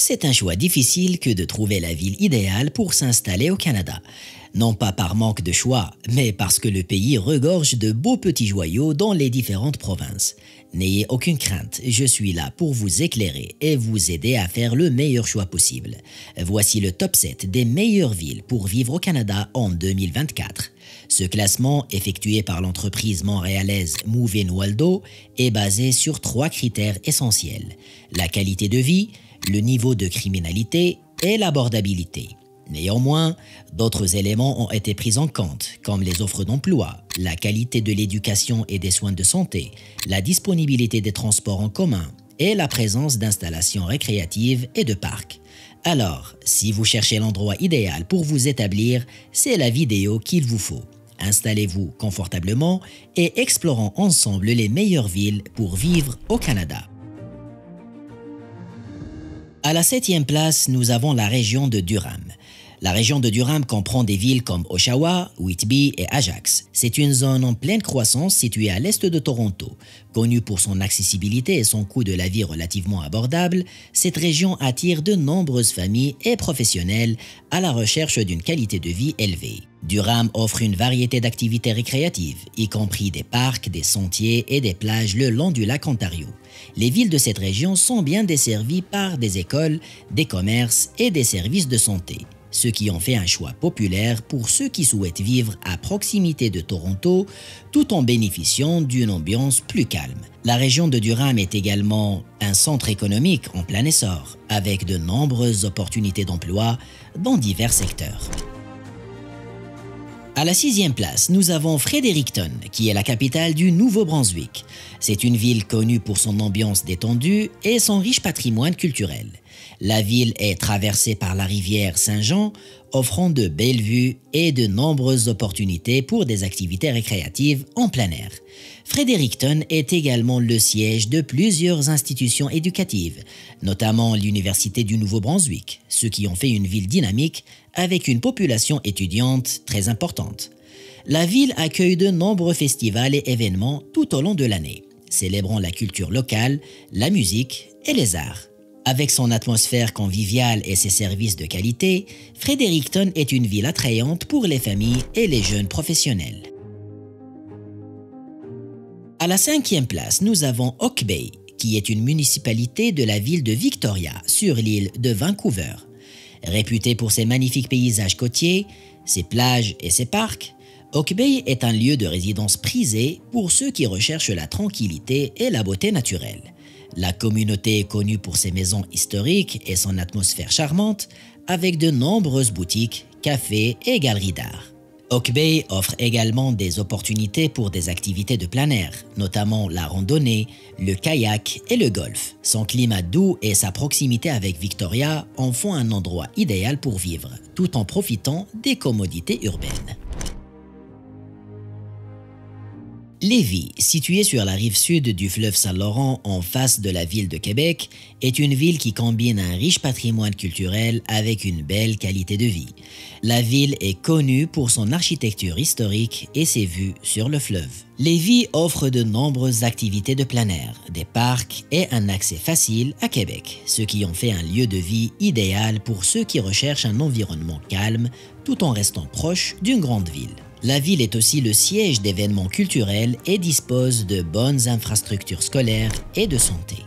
C'est un choix difficile que de trouver la ville idéale pour s'installer au Canada. Non pas par manque de choix, mais parce que le pays regorge de beaux petits joyaux dans les différentes provinces. N'ayez aucune crainte, je suis là pour vous éclairer et vous aider à faire le meilleur choix possible. Voici le top 7 des meilleures villes pour vivre au Canada en 2024. Ce classement, effectué par l'entreprise montréalaise Move in Waldo, est basé sur 3 critères essentiels: la qualité de vie, le niveau de criminalité et l'abordabilité. Néanmoins, d'autres éléments ont été pris en compte, comme les offres d'emploi, la qualité de l'éducation et des soins de santé, la disponibilité des transports en commun et la présence d'installations récréatives et de parcs. Alors, si vous cherchez l'endroit idéal pour vous établir, c'est la vidéo qu'il vous faut. Installez-vous confortablement et explorons ensemble les meilleures villes pour vivre au Canada. À la 7e place, nous avons la région de Durham. La région de Durham comprend des villes comme Oshawa, Whitby et Ajax. C'est une zone en pleine croissance située à l'est de Toronto. Connue pour son accessibilité et son coût de la vie relativement abordable, cette région attire de nombreuses familles et professionnels à la recherche d'une qualité de vie élevée. Durham offre une variété d'activités récréatives, y compris des parcs, des sentiers et des plages le long du lac Ontario. Les villes de cette région sont bien desservies par des écoles, des commerces et des services de santé, ce qui en fait un choix populaire pour ceux qui souhaitent vivre à proximité de Toronto tout en bénéficiant d'une ambiance plus calme. La région de Durham est également un centre économique en plein essor, avec de nombreuses opportunités d'emploi dans divers secteurs. À la 6e place, nous avons Fredericton, qui est la capitale du Nouveau-Brunswick. C'est une ville connue pour son ambiance détendue et son riche patrimoine culturel. La ville est traversée par la rivière Saint-Jean, offrant de belles vues et de nombreuses opportunités pour des activités récréatives en plein air. Fredericton est également le siège de plusieurs institutions éducatives, notamment l'Université du Nouveau-Brunswick, ce qui en fait une ville dynamique avec une population étudiante très importante. La ville accueille de nombreux festivals et événements tout au long de l'année, célébrant la culture locale, la musique et les arts. Avec son atmosphère conviviale et ses services de qualité, Fredericton est une ville attrayante pour les familles et les jeunes professionnels. À la 5e place, nous avons Hawke's Bay, qui est une municipalité de la ville de Victoria, sur l'île de Vancouver. Réputée pour ses magnifiques paysages côtiers, ses plages et ses parcs, Hawke's Bay est un lieu de résidence prisé pour ceux qui recherchent la tranquillité et la beauté naturelle. La communauté est connue pour ses maisons historiques et son atmosphère charmante, avec de nombreuses boutiques, cafés et galeries d'art. Hawke's Bay offre également des opportunités pour des activités de plein air, notamment la randonnée, le kayak et le golf. Son climat doux et sa proximité avec Victoria en font un endroit idéal pour vivre, tout en profitant des commodités urbaines. Lévis, située sur la rive sud du fleuve Saint-Laurent en face de la ville de Québec, est une ville qui combine un riche patrimoine culturel avec une belle qualité de vie. La ville est connue pour son architecture historique et ses vues sur le fleuve. Lévis offre de nombreuses activités de plein air, des parcs et un accès facile à Québec, ce qui en fait un lieu de vie idéal pour ceux qui recherchent un environnement calme tout en restant proche d'une grande ville. La ville est aussi le siège d'événements culturels et dispose de bonnes infrastructures scolaires et de santé.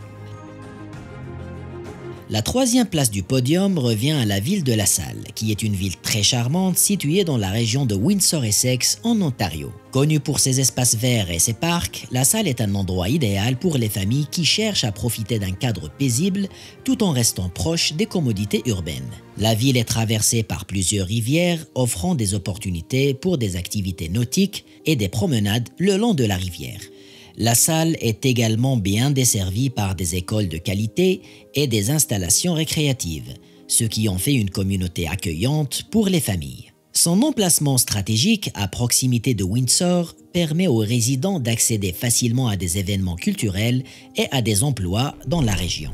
La 3e place du podium revient à la ville de LaSalle, qui est une ville très charmante située dans la région de Windsor-Essex en Ontario. Connue pour ses espaces verts et ses parcs, LaSalle est un endroit idéal pour les familles qui cherchent à profiter d'un cadre paisible tout en restant proche des commodités urbaines. La ville est traversée par plusieurs rivières, offrant des opportunités pour des activités nautiques et des promenades le long de la rivière. LaSalle est également bien desservie par des écoles de qualité et des installations récréatives, ce qui en fait une communauté accueillante pour les familles. Son emplacement stratégique à proximité de Windsor permet aux résidents d'accéder facilement à des événements culturels et à des emplois dans la région.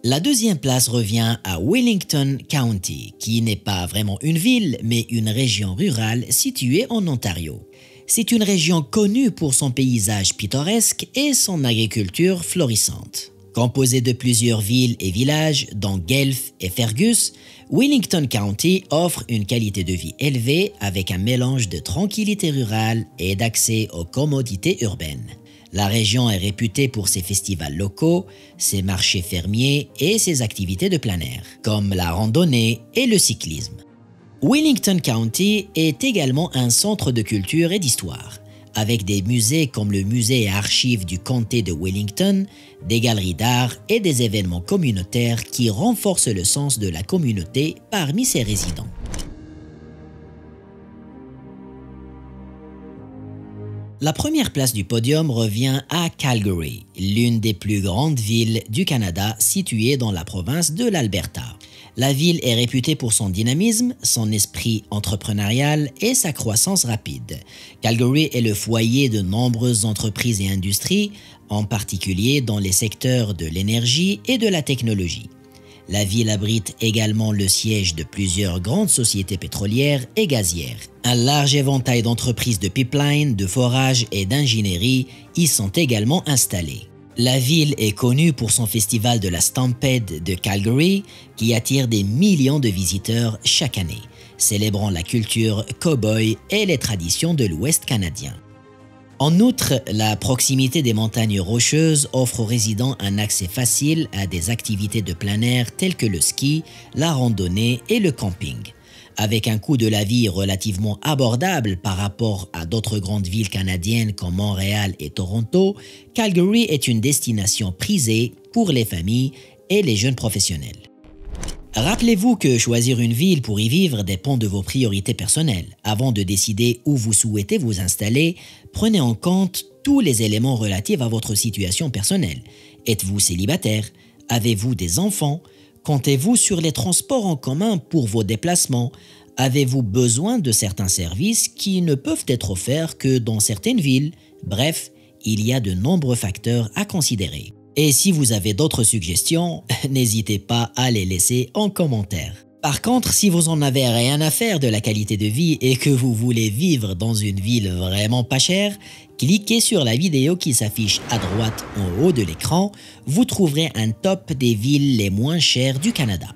La 2e place revient à Wellington County, qui n'est pas vraiment une ville, mais une région rurale située en Ontario. C'est une région connue pour son paysage pittoresque et son agriculture florissante. Composé de plusieurs villes et villages, dont Guelph et Fergus, Wellington County offre une qualité de vie élevée avec un mélange de tranquillité rurale et d'accès aux commodités urbaines. La région est réputée pour ses festivals locaux, ses marchés fermiers et ses activités de plein air, comme la randonnée et le cyclisme. Wellington County est également un centre de culture et d'histoire, avec des musées comme le musée et archives du comté de Wellington, des galeries d'art et des événements communautaires qui renforcent le sens de la communauté parmi ses résidents. La première place du podium revient à Calgary, l'une des plus grandes villes du Canada située dans la province de l'Alberta. La ville est réputée pour son dynamisme, son esprit entrepreneurial et sa croissance rapide. Calgary est le foyer de nombreuses entreprises et industries, en particulier dans les secteurs de l'énergie et de la technologie. La ville abrite également le siège de plusieurs grandes sociétés pétrolières et gazières. Un large éventail d'entreprises de pipeline, de forage et d'ingénierie y sont également installées. La ville est connue pour son festival de la Stampede de Calgary qui attire des millions de visiteurs chaque année, célébrant la culture cow-boy et les traditions de l'Ouest canadien. En outre, la proximité des montagnes rocheuses offre aux résidents un accès facile à des activités de plein air telles que le ski, la randonnée et le camping. Avec un coût de la vie relativement abordable par rapport à d'autres grandes villes canadiennes comme Montréal et Toronto, Calgary est une destination prisée pour les familles et les jeunes professionnels. Rappelez-vous que choisir une ville pour y vivre dépend de vos priorités personnelles. Avant de décider où vous souhaitez vous installer, prenez en compte tous les éléments relatifs à votre situation personnelle. Êtes-vous célibataire? Avez-vous des enfants? Comptez-vous sur les transports en commun pour vos déplacements? Avez-vous besoin de certains services qui ne peuvent être offerts que dans certaines villes? Bref, il y a de nombreux facteurs à considérer. Et si vous avez d'autres suggestions, n'hésitez pas à les laisser en commentaire. Par contre, si vous en avez rien à faire de la qualité de vie et que vous voulez vivre dans une ville vraiment pas chère, cliquez sur la vidéo qui s'affiche à droite en haut de l'écran, vous trouverez un top des villes les moins chères du Canada.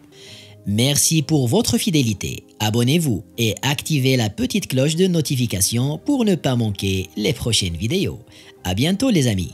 Merci pour votre fidélité, abonnez-vous et activez la petite cloche de notification pour ne pas manquer les prochaines vidéos. À bientôt les amis.